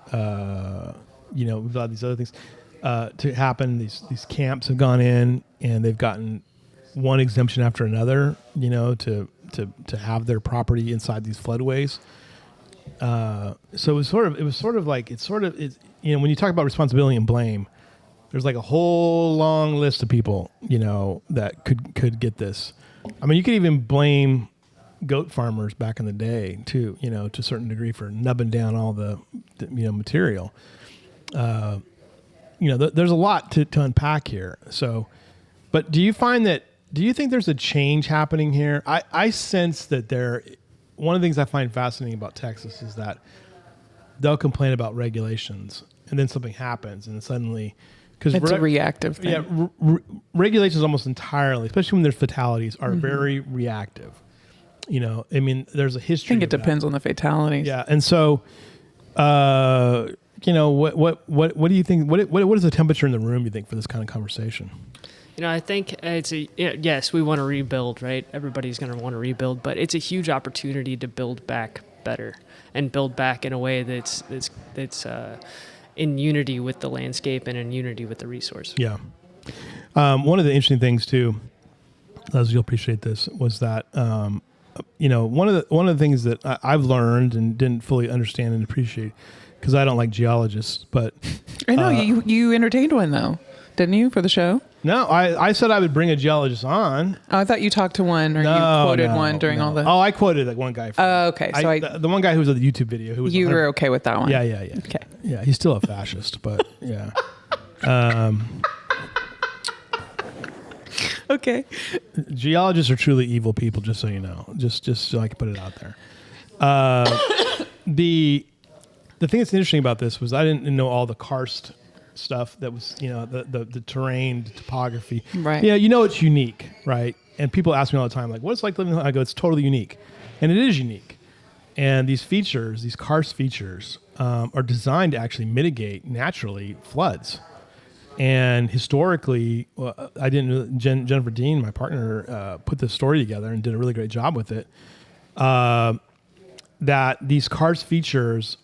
we've allowed these other things to happen. These camps have gone in and they've gotten one exemption after another, to have their property inside these floodways. So it was sort of like when you talk about responsibility and blame, there's like a whole long list of people, that could get this. I mean, you could even blame goat farmers back in the day too, to a certain degree, for nubbing down all the material. There's a lot to unpack here. So, but do you think there's a change happening here? I sense that one of the things I find fascinating about Texas is that they'll complain about regulations and then something happens and suddenly, because It's a reactive thing. Yeah, regulations almost entirely, especially when there's fatalities, are very reactive. I mean, there's a history. I think it of that. depends on the fatalities. Yeah, and so, what do you think? What is the temperature in the room, you think, for this kind of conversation? I think yes, we want to rebuild, right? Everybody's going to want to rebuild, but it's a huge opportunity to build back better and build back in a way that's in unity with the landscape and in unity with the resource. Yeah. One of the interesting things too, as you'll appreciate this, was that one of the things that I've learned and didn't fully understand and appreciate, because I don't like geologists, but I know you entertained one though, didn't you, for the show? no, I said I would bring a geologist on. Oh, I thought you talked to one or you quoted one during all the. Oh, I quoted like one guy. Okay, so the one guy who was on the YouTube video who was. You were okay with that one. Yeah. Okay. Yeah, he's still a fascist, but yeah. Okay. Geologists are truly evil people, just so you know. Just so I can put it out there. the thing that's interesting about this was I didn't know all the karst stuff that was, the terrain, the topography. Right. Yeah, it's unique, right? And people ask me all the time, like, what's it like living? I go, it's totally unique. And it is unique. And these features, these karst features, are designed to actually mitigate naturally floods. And historically, I didn't know, Jennifer Dean, my partner, put this story together and did a really great job with it. That these karst features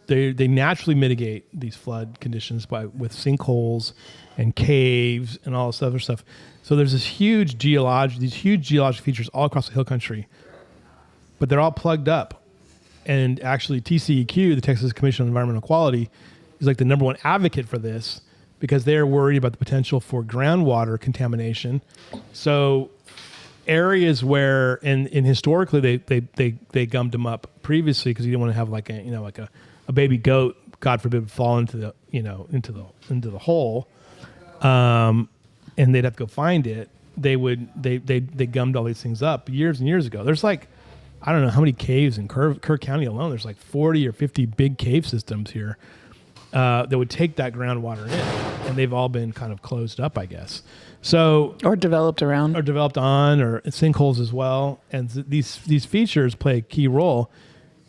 they naturally mitigate these flood conditions with sinkholes and caves and all this other stuff. So there's these huge geologic features all across the hill country, but they're all plugged up. And actually, TCEQ, the Texas Commission on Environmental Quality, is like the number one advocate for this because they're worried about the potential for groundwater contamination. So areas where, and historically they gummed them up previously because you didn't want to have like a baby goat, God forbid, fall into the into the hole, and they'd have to go find it. They gummed all these things up years and years ago. There's like, I don't know how many caves in Kerr County alone. There's like 40 or 50 big cave systems here that would take that groundwater in, and they've all been kind of closed up, I guess. So or developed around, or developed on, or sinkholes as well. And these features play a key role.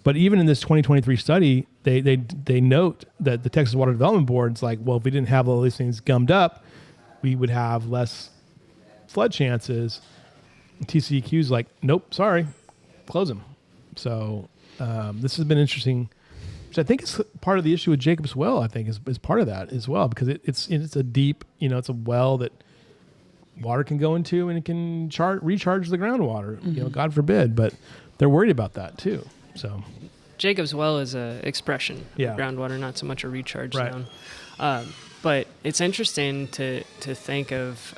But even in this 2023 study, they note that the Texas Water Development Board's like, well, if we didn't have all these things gummed up, we would have less flood chances. And TCEQ's like, nope, sorry, close them. So this has been interesting, which I think is part of the issue with Jacob's Well. I think is part of that as well, because it's a deep, it's a well that water can go into and it can recharge the groundwater. Mm-hmm. God forbid, but they're worried about that too. So Jacob's Well is a expression of groundwater, not so much a recharge zone. But it's interesting to think of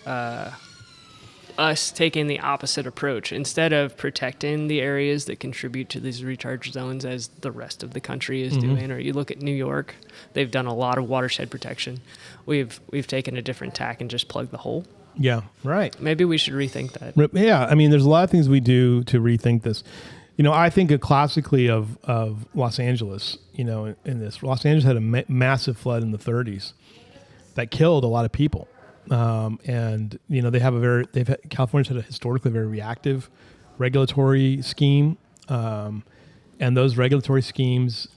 us taking the opposite approach. Instead of protecting the areas that contribute to these recharge zones as the rest of the country is doing, or you look at New York, they've done a lot of watershed protection. We've taken a different tack and just plugged the hole. Yeah, right. Maybe we should rethink that. Yeah, I mean, there's a lot of things we do to rethink this. I think classically of Los Angeles, in this. Los Angeles had a massive flood in the 30s that killed a lot of people. And California's had a historically very reactive regulatory scheme. And those regulatory schemes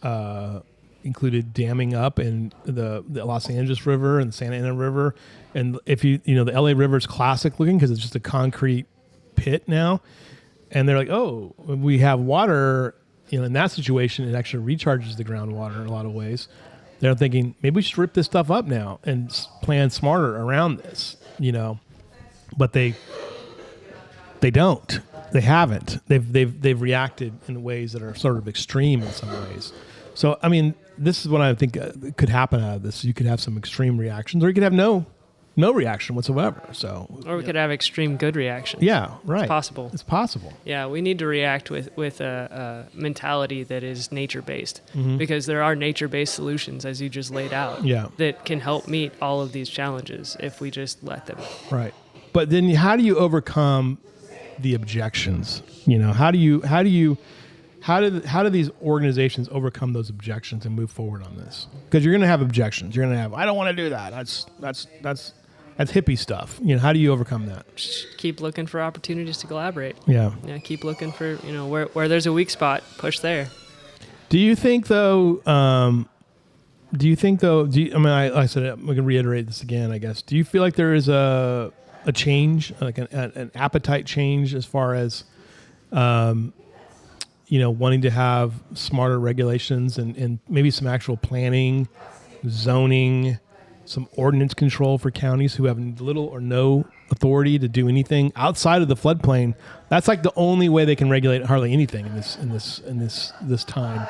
included damming up in the Los Angeles River and the Santa Ana River. And if the LA River is classic looking because it's just a concrete pit now. And they're like, oh, when we have water, in that situation, it actually recharges the groundwater in a lot of ways. They're thinking, maybe we should rip this stuff up now and plan smarter around this, But they don't. They haven't. They've reacted in ways that are sort of extreme in some ways. So, I mean, this is what I think could happen out of this. You could have some extreme reactions, or you could have no reaction whatsoever. So, or we could have extreme good reactions. Yeah, right. It's possible. It's possible. Yeah, we need to react with a mentality that is nature-based, because there are nature-based solutions, as you just laid out, that can help meet all of these challenges if we just let them. Right. But then how do you overcome the objections? How do these organizations overcome those objections and move forward on this? Because you're going to have objections. You're going to have, I don't want to do that. That's hippie stuff. How do you overcome that? Just keep looking for opportunities to collaborate. Yeah. Keep looking for, where there's a weak spot, push there. Do you think though, I said, I'm going to reiterate this again, I guess. Do you feel like there is a change, like an appetite change as far as, wanting to have smarter regulations and maybe some actual planning, zoning, some ordinance control for counties who have little or no authority to do anything outside of the floodplain? That's like the only way they can regulate hardly anything in this time,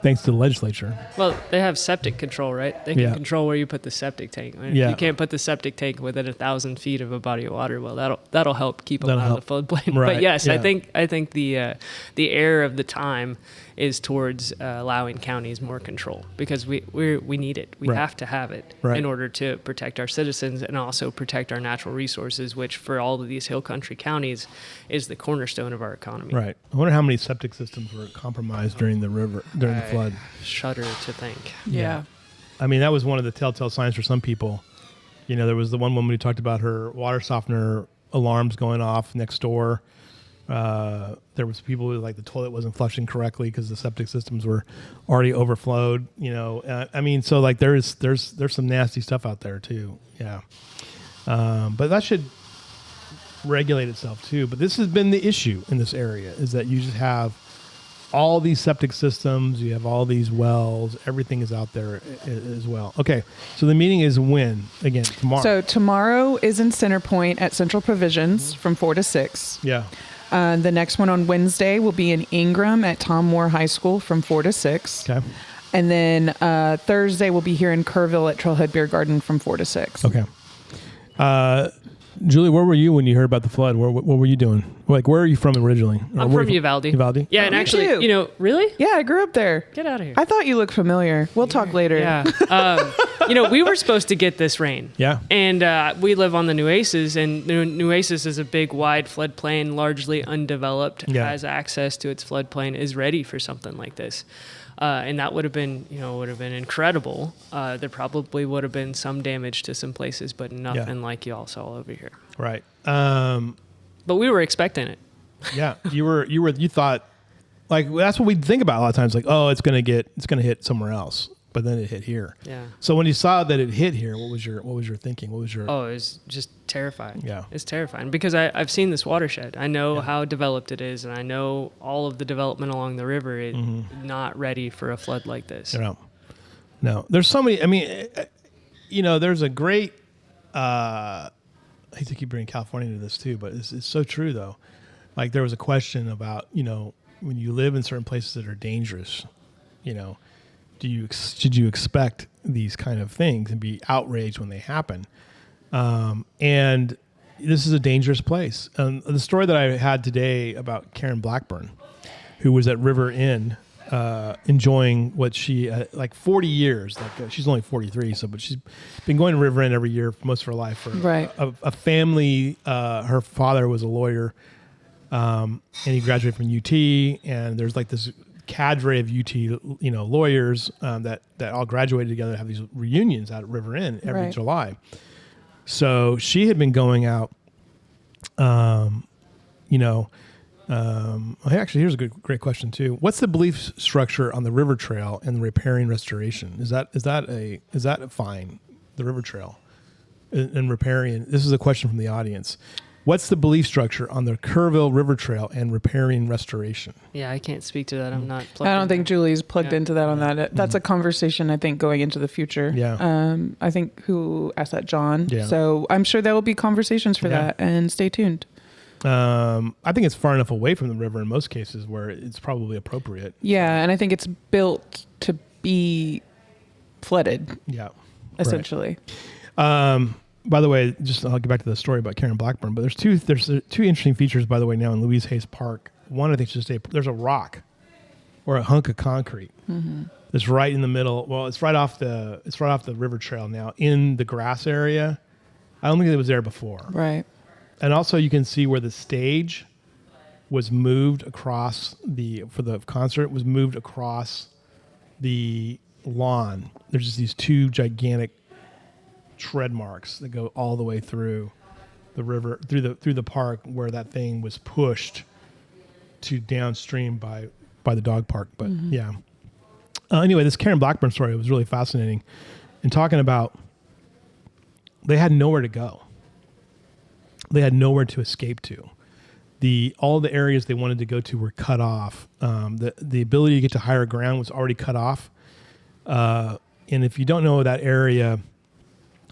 thanks to the legislature. Well, they have septic control, right? They can control where you put the septic tank. If you can't put the septic tank within 1,000 feet of a body of water, well, that'll help keep them out of the floodplain. Right. But yes, I think the air of the time is towards allowing counties more control, because we need it. We Right. have to have it Right. in order to protect our citizens and also protect our natural resources, which for all of these hill country counties is the cornerstone of our economy. Right. I wonder how many septic systems were compromised during the flood. Shudder to think. Yeah. I mean, that was one of the telltale signs for some people. You know, there was the one woman who talked about her water softener alarms going off next door. There was people who, like, the toilet wasn't flushing correctly because the septic systems were already overflowed. You know, I mean, so like there's some nasty stuff out there too. Yeah, but that should regulate itself too. But this has been the issue in this area, is that you just have all these septic systems, you have all these wells, everything is out there as well. Okay, so the meeting is when? Again, tomorrow. So tomorrow is in Center Point at Central Provisions from 4 to 6. Yeah. The next one on Wednesday will be in Ingram at Tom Moore High School from 4 to 6. Okay. And then Thursday we'll be here in Kerrville at Trailhead Beer Garden from 4 to 6. Okay. Julie, where were you when you heard about the flood? What were you doing? Like, where are you from originally? I'm from Uvalde. Uvalde? Yeah, and Me actually, too. really? Yeah, I grew up there. Get out of here. I thought you looked familiar. We'll talk later. Yeah. We were supposed to get this rain. Yeah. And we live on the Nueces, and the Nueces is a big, wide floodplain, largely undeveloped, Yeah. has access to its floodplain, is ready for something like this. And that would have been incredible. There probably would have been some damage to some places, but nothing like you all saw over here. Right. But we were expecting it. Yeah. You thought, like, that's what we think about a lot of times. Like, oh, it's going to hit somewhere else. But then it hit here. Yeah. So when you saw that it hit here, what was your thinking? What was your? Oh, it was just terrifying. Yeah. It's terrifying because I've seen this watershed. I know how developed it is, and I know all of the development along the river is not ready for a flood like this. No. There's so many. I mean, there's a great. I hate to keep bringing California into this too, but it's so true though. Like, there was a question about, when you live in certain places that are dangerous, should you expect these kind of things and be outraged when they happen? And this is a dangerous place. The story that I had today about Karen Blackburn, who was at River Inn, enjoying what she, like 40 years, she's only 43, but she's been going to River Inn every year for most of her life. For Right. a family, her father was a lawyer, and he graduated from UT, and there's like this cadre of UT, lawyers that all graduated together to have these reunions out at River Inn every July. So she had been going out, actually, here's a great question too. What's the belief structure on the river trail and the riparian restoration? Is that fine? The river trail and riparian. This is a question from the audience. What's the belief structure on the Kerrville River Trail and riparian restoration? Yeah, I can't speak to that. I'm not plugged I don't in think there. Julie's plugged into that on that. That's a conversation, I think, going into the future. Yeah. I think who asked that, John. Yeah. So I'm sure there will be conversations for that, and stay tuned. I think it's far enough away from the river in most cases where it's probably appropriate. Yeah, and I think it's built to be flooded, Yeah. essentially. Right. By the way, I'll get back to the story about Karen Blackburn, but there's two interesting features, by the way, now in Louise Hayes Park. One, I think, there's a rock or a hunk of concrete that's right in the middle. Well, it's right off the river trail now in the grass area. I don't think it was there before. Right. And also, you can see where the stage was moved across for the concert was moved across the lawn. There's just these two gigantic tread marks that go all the way through the river, through the park, where that thing was pushed to downstream by the dog park. But anyway, this Karen Blackburn story was really fascinating, and talking about they had nowhere to go. They had nowhere to escape to. All the areas they wanted to go to were cut off. The ability to get to higher ground was already cut off. And if you don't know that area,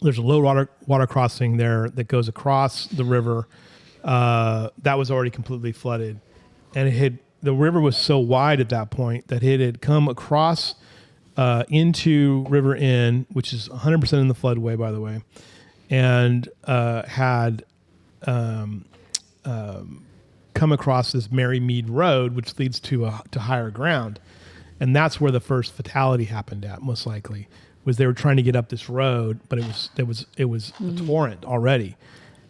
there's a low water crossing there that goes across the river. That was already completely flooded, and the river was so wide at that point that it had come across into River Inn, which is 100% in the floodway, by the way, come across this Mary Mead Road, which leads to higher ground. And that's where the first fatality happened at, most likely, was they were trying to get up this road, but it was a torrent already.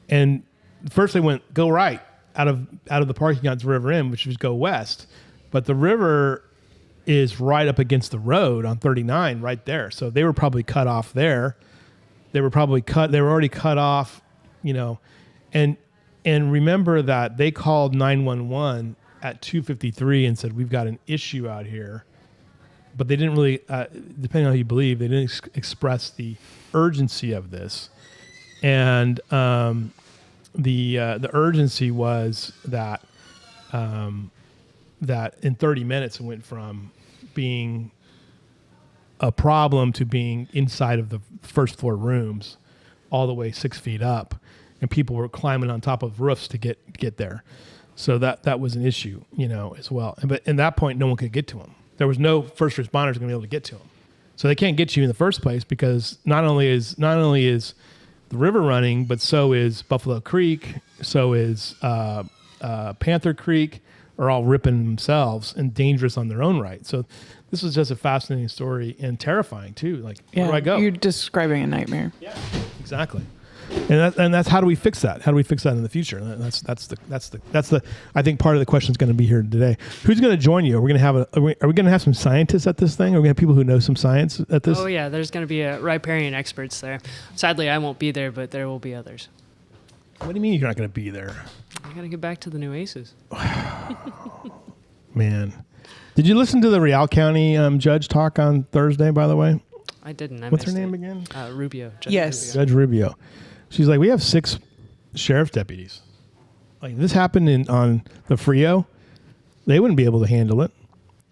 And first they went, go right out of the parking lot to River Inn, which was go west. But the river is right up against the road on 39 right there. So they were probably cut off there. They were already cut off, and remember that they called 911 at 2:53 and said, we've got an issue out here. But they didn't really, depending on how you believe, they didn't express the urgency of this. And the urgency was that that in 30 minutes it went from being a problem to being inside of the first floor rooms all the way 6 feet up, and people were climbing on top of roofs to get there. So that was an issue, as well. But at that point, no one could get to them. There was no first responders going to be able to get to them. So they can't get you in the first place because not only is the river running, but so is Buffalo Creek, so is Panther Creek, are all ripping themselves and dangerous on their own right. So this was just a fascinating story and terrifying too. Like, where do I go? You're describing a nightmare. Yeah, exactly. And that's how do we fix that? How do we fix that in the future? And that's the I think part of the question is going to be here today. Who's going to join you? Are we going to have some scientists at this thing? Are we going to have people who know some science at this? Oh yeah, there's going to be riparian experts there. Sadly, I won't be there, but there will be others. What do you mean you're not going to be there? I got to get back to the Nueces. Man, did you listen to the Real County judge talk on Thursday? By the way, I didn't. What's her name again? Rubio. Yes. Judge Rubio. She's like, we have 6 sheriff's deputies. Like, this happened on the Frio, they wouldn't be able to handle it.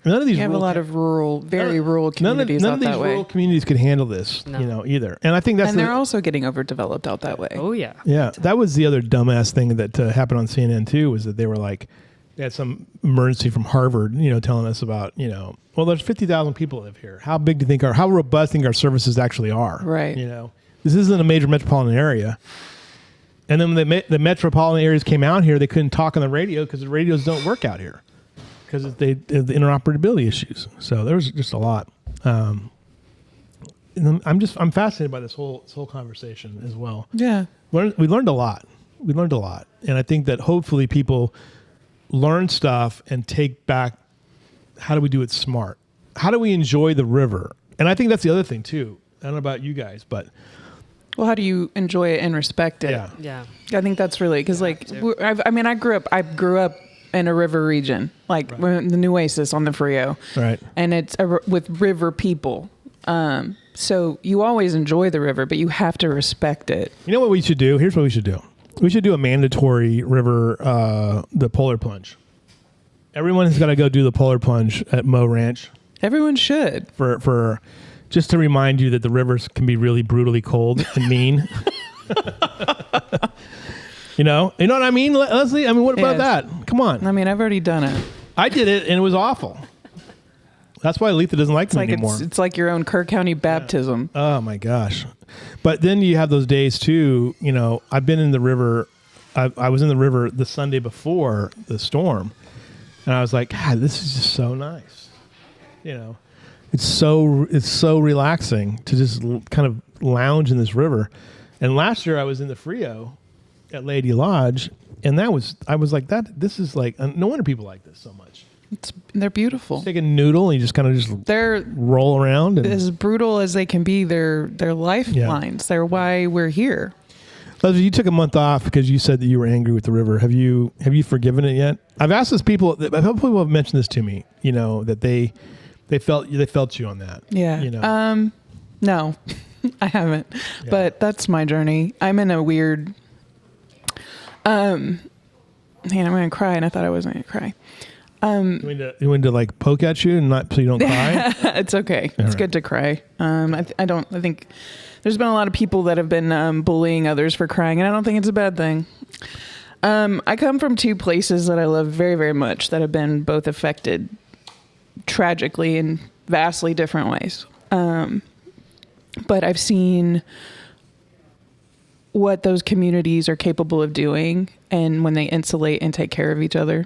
None of these you have a lot of rural communities none out of these that way. rural communities could handle this, either. And I think that's they're also getting overdeveloped out that way. Oh yeah. Yeah, that was the other dumbass thing that happened on CNN too, was that they were like, they had some emergency from Harvard, telling us about, well, there's 50,000 people live here. How big do you think how robust do you think our services actually are? Right. This isn't a major metropolitan area. And then the metropolitan areas came out here, they couldn't talk on the radio because the radios don't work out here because of the interoperability issues. So there was just a lot. I'm fascinated by this whole conversation as well. Yeah. We learned a lot. And I think that hopefully people learn stuff and take back, how do we do it smart? How do we enjoy the river? And I think that's the other thing too. I don't know about you guys, but well, how do you enjoy it and respect it? Yeah. I think that's really because, I grew up in a river region, like the Nueces on the Frio, right? And it's with river people. So you always enjoy the river, but you have to respect it. You know what we should do? Here's what we should do. We should do a mandatory river, the polar plunge. Everyone has got to go do the polar plunge at Mo Ranch. Everyone should for. Just to remind you that the rivers can be really brutally cold and mean. You know what I mean, Leslie? I mean, what about that? Come on. I mean, I've already done it. I did it, and it was awful. That's why Letha doesn't like me anymore. It's like your own Kerr County baptism. Yeah. Oh, my gosh. But then you have those days, too. I've been in the river. I was in the river the Sunday before the storm, and I was like, God, this is just so nice. It's so relaxing to just kind of lounge in this river. And last year I was in the Frio at Lady Lodge, and I was like, this is like, no wonder people like this so much. They're beautiful. You take a noodle and you just kind of they're roll around. And, as brutal as they can be, they're lifelines. Yeah. They're why we're here. Leslie, you took a month off because you said that you were angry with the river. Have you forgiven it yet? I've asked this people. People have mentioned this to me. That they felt you on that. Yeah. No, I haven't. Yeah. But that's my journey. I'm in a weird. Man, I'm gonna cry, and I thought I wasn't gonna cry. You want to like poke at you and not so you don't cry? It's okay. It's good to cry. I think there's been a lot of people that have been bullying others for crying, and I don't think it's a bad thing. I come from 2 places that I love very, very much that have been both affected tragically in vastly different ways. But I've seen what those communities are capable of doing, and when they insulate and take care of each other.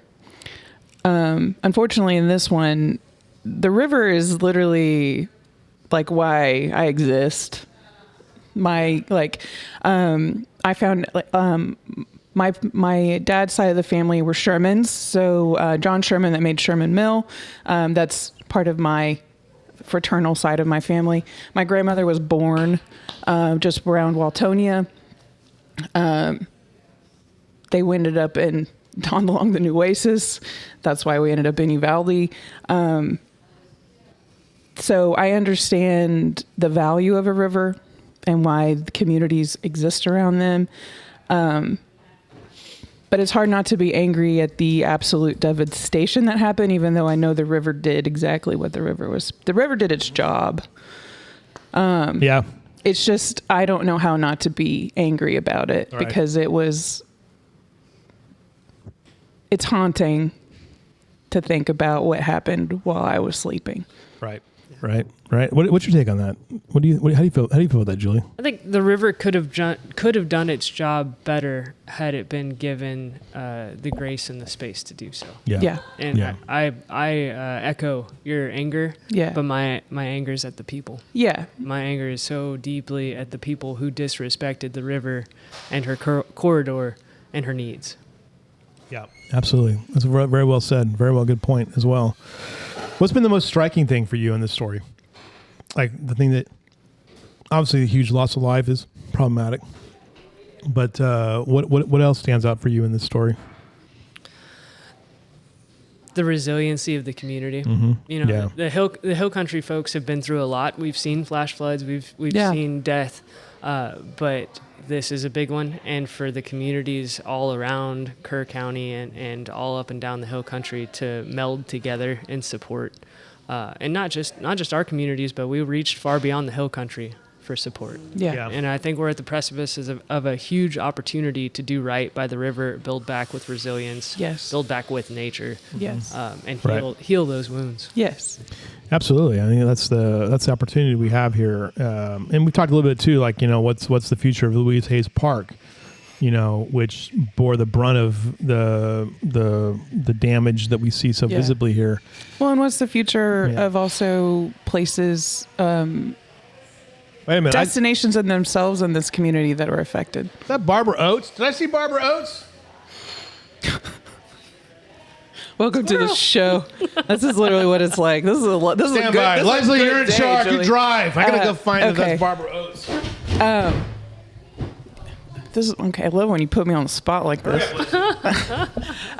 Unfortunately, in this one, the river is literally like why I exist. I found my dad's side of the family were Shermans. So John Sherman that made Sherman Mill, that's part of my fraternal side of my family. My grandmother was born just around Waltonia. They ended up along the Nueces. That's why we ended up in Uvalde. So I understand the value of a river and why the communities exist around them. But it's hard not to be angry at the absolute devastation that happened, even though I know the river did exactly what the river was. The river did its job. Yeah. It's just, I don't know how not to be angry about it because it's haunting to think about what happened while I was sleeping. Right. What's your take on that? How do you feel about that, Julie? I think the river could have done its job better had it been given the grace and the space to do so. Yeah. And I echo your anger. Yeah. But my anger is at the people. Yeah. My anger is so deeply at the people who disrespected the river and her corridor and her needs. Yeah, absolutely. That's very well said. Very well, good point as well. What's been the most striking thing for you in this story? Like the thing that, obviously, the huge loss of life is problematic. But what else stands out for you in this story? The resiliency of the community. Mm-hmm. The hill country folks have been through a lot. We've seen flash floods. We've seen death, but this is a big one. And for the communities all around Kerr County and all up and down the hill country to meld together and support, and not just our communities, but we reached far beyond the hill country for support. Yeah. And I think we're at the precipice of a huge opportunity to do right by the river, build back with resilience, yes, build back with nature, yes, and heal those wounds. Yes. Absolutely. I mean, that's the opportunity we have here. And we talked a little bit too, like, what's the future of Louise Hayes Park, which bore the brunt of the damage that we see so visibly here. Well, and what's the future of also places, wait a minute, destinations in themselves in this community that were affected? Is that Barbara Oates? Did I see Barbara Oates? Welcome to the show. This is literally what it's like. This is a Stand by. Leslie, you're in charge. You drive. I gotta go find if that's Barbara Oates. This is okay. I love when you put me on the spot like this.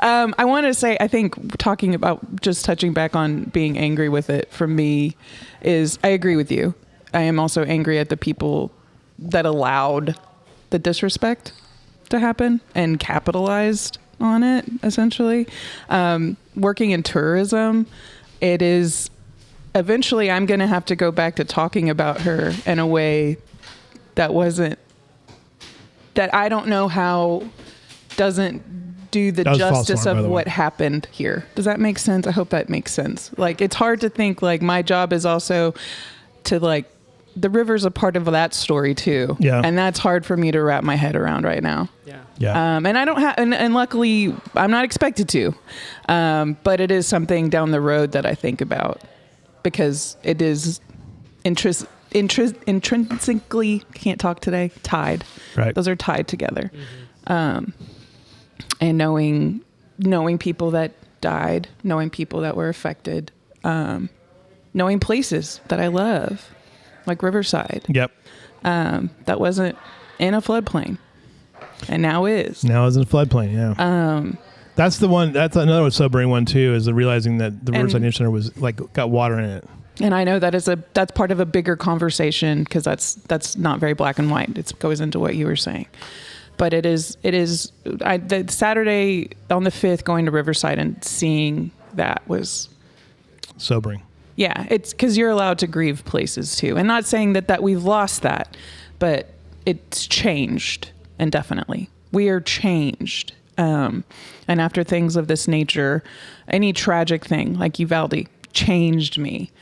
I want to say, I think talking about just touching back on being angry with it for me is, I agree with you. I am also angry at the people that allowed the disrespect to happen and capitalized on it, essentially. Working in tourism, it is eventually I'm going to have to go back to talking about her in a way that I don't know how doesn't do the justice of what happened here. Does that make sense? I hope that makes sense. Like, it's hard to think, like, my job is also to, like, the river's a part of that story too. Yeah. And that's hard for me to wrap my head around right now. Yeah. Yeah. And I don't have, and luckily I'm not expected to, but it is something down the road that I think about because it is intrinsically, can't talk today, tied. Right. Those are tied together. Mm-hmm. And knowing people that died, knowing people that were affected, knowing places that I love, like Riverside. Yep. That wasn't in a floodplain, and now is. Now is in a floodplain. Yeah. That's the one. That's another sobering one too. Is the realizing that the Riverside Nature Center was got water in it. And I know that's part of a bigger conversation because that's not very black and white. It goes into what you were saying, but it is. The Saturday on the 5th, going to Riverside and seeing that was sobering. Yeah, it's because you're allowed to grieve places too. And not saying that we've lost that, but it's changed indefinitely. We are changed. And after things of this nature, any tragic thing like Uvalde changed me.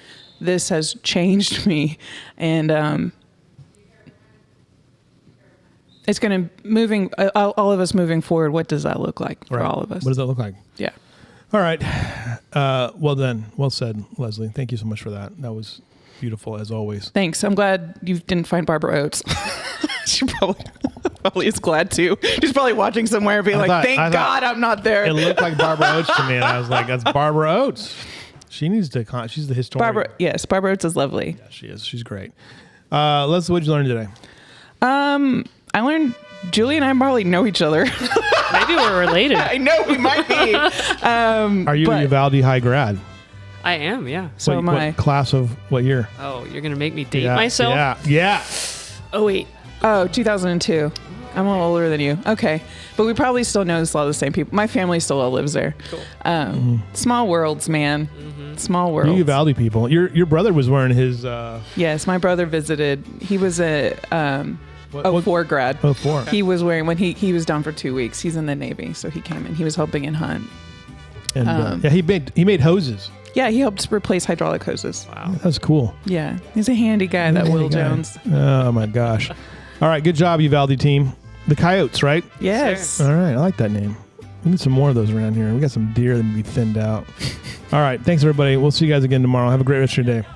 This has changed me. And it's going to all of us moving forward. What does that look like for all of us? What does that look like? Yeah. All right. Well done. Well said, Leslie. Thank you so much for that. That was beautiful as always. Thanks. I'm glad you didn't find Barbara Oates. She probably is glad too. She's probably watching somewhere and being thank God I'm not there. It looked like Barbara Oates to me, and I was like, that's Barbara Oates. She needs to. She's the historian. Barbara Oates is lovely. Yeah, she is. She's great. Leslie, what did you learn today? I learned Julie and I probably know each other. Maybe we're related. I know we might be. Are you a Uvalde High grad? I am, yeah. So am I. What class of what year? Oh, you're going to make me date myself? Yeah. Oh, wait. Oh, 2002. I'm a little older than you. Okay. But we probably still know a lot of the same people. My family still all lives there. Cool. Small worlds, man. Mm-hmm. Small worlds. You Uvalde people. Your brother was wearing his... Yes, my brother visited. He was a 04 grad. 04. He was wearing... When he was down for 2 weeks. He's in the Navy, so he came in. He was helping in Hunt. And he made hoses. Yeah, he helped replace hydraulic hoses. Wow. That's cool. Yeah. He's a handy guy, that Will Jones. Oh, my gosh. All right, good job, Uvalde team. The Coyotes, right? Yes. All right, I like that name. We need some more of those around here. We got some deer that need to be thinned out. All right, thanks, everybody. We'll see you guys again tomorrow. Have a great rest of your day.